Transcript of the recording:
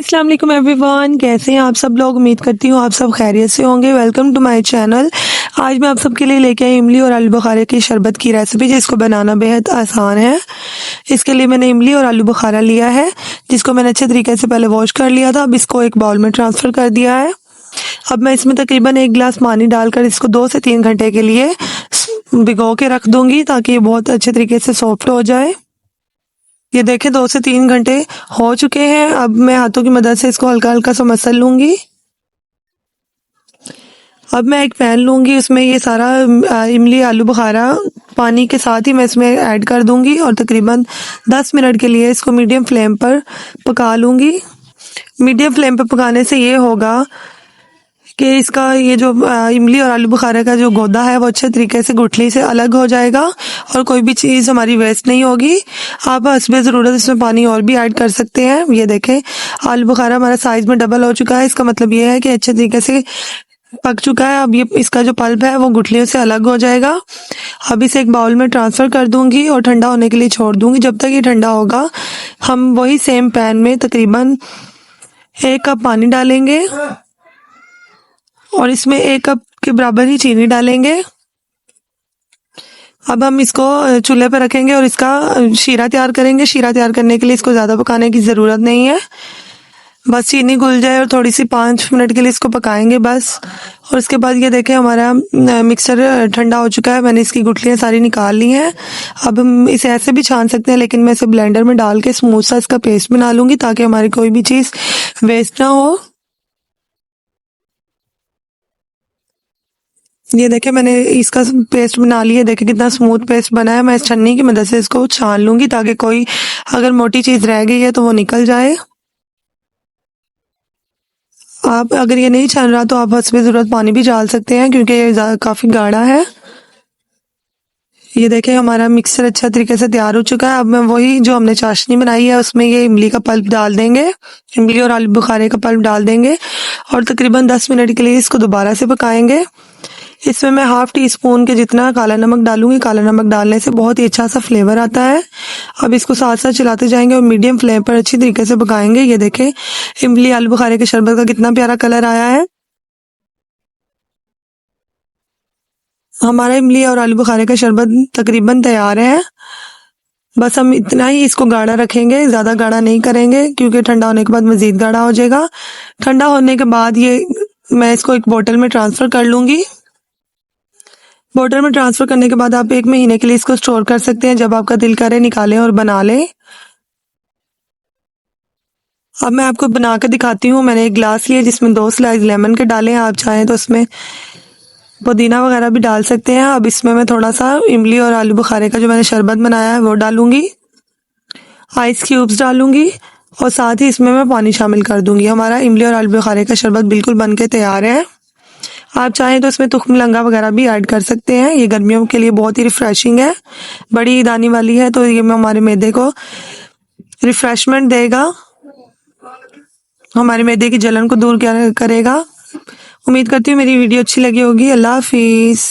अस्सलाम वालेकुम एवरीवन, कैसे हैं आप सब लोग। उम्मीद करती हूँ आप सब खैरियत से होंगे। Welcome to my channel. आज मैं आप सबके लिए लेके आई इमली और आलू बुखारे की शरबत की रेसिपी, जिसको बनाना बेहद आसान है। इसके लिए मैंने इमली और आलू बुखारा लिया है, जिसको मैंने अच्छे तरीके से पहले वॉश कर लिया था। अब इसको एक बाउल में ट्रांसफ़र कर दिया है। अब मैं इसमें तकरीबन 1 गिलास पानी डालकर इसको 2 से 3 घंटे के लिए भिगो के रख दूंगी, ताकि ये बहुत अच्छे तरीके से सॉफ्ट हो जाए। ये देखें 2 से 3 घंटे हो चुके हैं। अब मैं हाथों की मदद से इसको हल्का हल्का सा मसल लूंगी। अब मैं एक पैन लूंगी, उसमें ये सारा इमली आलू बुखारा पानी के साथ ही मैं इसमें ऐड कर दूंगी और तकरीबन 10 मिनट के लिए इसको मीडियम फ्लेम पर पका लूंगी। मीडियम फ्लेम पर पकाने से ये होगा कि इसका ये जो इमली और आलू बुखारे का जो गोदा है वो अच्छे तरीके से गुठली से अलग हो जाएगा और कोई भी चीज़ हमारी वेस्ट नहीं होगी। आप हस्बे ज़रूरत इसमें पानी और भी ऐड कर सकते हैं। ये देखें आलू बुखारा हमारा साइज़ में डबल हो चुका है। इसका मतलब ये है कि अच्छे तरीके से पक चुका है। अब ये इसका जो पल्प है वो गुठलियों से अलग हो जाएगा। अब इसे एक बाउल में ट्रांसफ़र कर दूंगी और ठंडा होने के लिए छोड़ दूंगी। जब तक ये ठंडा होगा हम वही सेम पैन में तकरीबन 1 कप पानी डालेंगे और इसमें 1 कप के बराबर ही चीनी डालेंगे। अब हम इसको चूल्हे पर रखेंगे और इसका शीरा तैयार करेंगे। शीरा तैयार करने के लिए इसको ज़्यादा पकाने की ज़रूरत नहीं है, बस चीनी घुल जाए और थोड़ी सी 5 मिनट के लिए इसको पकाएंगे बस। और उसके बाद ये देखें हमारा मिक्सचर ठंडा हो चुका है। मैंने इसकी गुठलियाँ सारी निकाल ली हैं। अब हम इसे ऐसे भी छान सकते हैं, लेकिन मैं इसे ब्लेंडर में डाल के स्मूथ सा इसका पेस्ट बना लूँगी, ताकि हमारी कोई भी चीज़ वेस्ट ना हो। ये देखे मैंने इसका पेस्ट बना लिया। देखे कितना स्मूथ पेस्ट बना है। मैं इस छन्नी की मदद से इसको छान लूंगी, ताकि कोई अगर मोटी चीज़ रह गई है तो वो निकल जाए। आप अगर ये नहीं छान रहा तो आप हस्बे ज़रूरत पानी भी डाल सकते हैं, क्योंकि ये काफ़ी गाढ़ा है। ये देखें हमारा मिक्सर अच्छा तरीके से तैयार हो चुका है। अब मैं वही जो हमने चाशनी बनाई है उसमें ये इमली का पल्प डाल देंगे, इमली और आलू बुखारे का पल्प डाल देंगे और तकरीबन 10 मिनट के लिए इसको दोबारा से पकाएंगे। इसमें मैं ½ टी स्पून के जितना काला नमक डालूंगी। काला नमक डालने से बहुत ही अच्छा सा फ्लेवर आता है। अब इसको साथ साथ चलाते जाएंगे और मीडियम फ्लेम पर अच्छी तरीके से पकाएंगे। ये देखें इमली आलू बुखारे के शरबत का कितना प्यारा कलर आया है। हमारा इमली और आलू बुखारे का शरबत तकरीबन तैयार है। बस हम इतना ही इसको गाढ़ा रखेंगे, ज़्यादा गाढ़ा नहीं करेंगे, क्योंकि ठंडा होने के बाद मज़ीद गाढ़ा हो जाएगा। ठंडा होने के बाद ये मैं इसको एक बोतल में ट्रांसफ़र कर लूँगी। बोतल में ट्रांसफ़र करने के बाद आप 1 महीने के लिए इसको स्टोर कर सकते हैं। जब आपका दिल करे निकालें और बना लें। अब मैं आपको बना कर दिखाती हूँ। मैंने एक गिलास लिया जिसमें 2 स्लाइस लेमन के डाले हैं। आप चाहें तो उसमें पुदीना वगैरह भी डाल सकते हैं। अब इसमें मैं थोड़ा सा इमली और आलू बुखारे का जो मैंने शरबत बनाया है वो डालूंगी, आइस क्यूब्स डालूंगी और साथ ही इसमें मैं पानी शामिल कर दूंगी। हमारा इमली और आलू बुखारे का शरबत बिल्कुल बन के तैयार है। आप चाहें तो इसमें तुख्म लंगा वगैरह भी ऐड कर सकते हैं। ये गर्मियों के लिए बहुत ही रिफ्रेशिंग है, बड़ी दानी वाली है, तो ये हमारे मैदे को रिफ्रेशमेंट देगा, हमारे मैदे की जलन को दूर करेगा। उम्मीद करती हूँ मेरी वीडियो अच्छी लगी होगी। अल्लाह हाफिज़।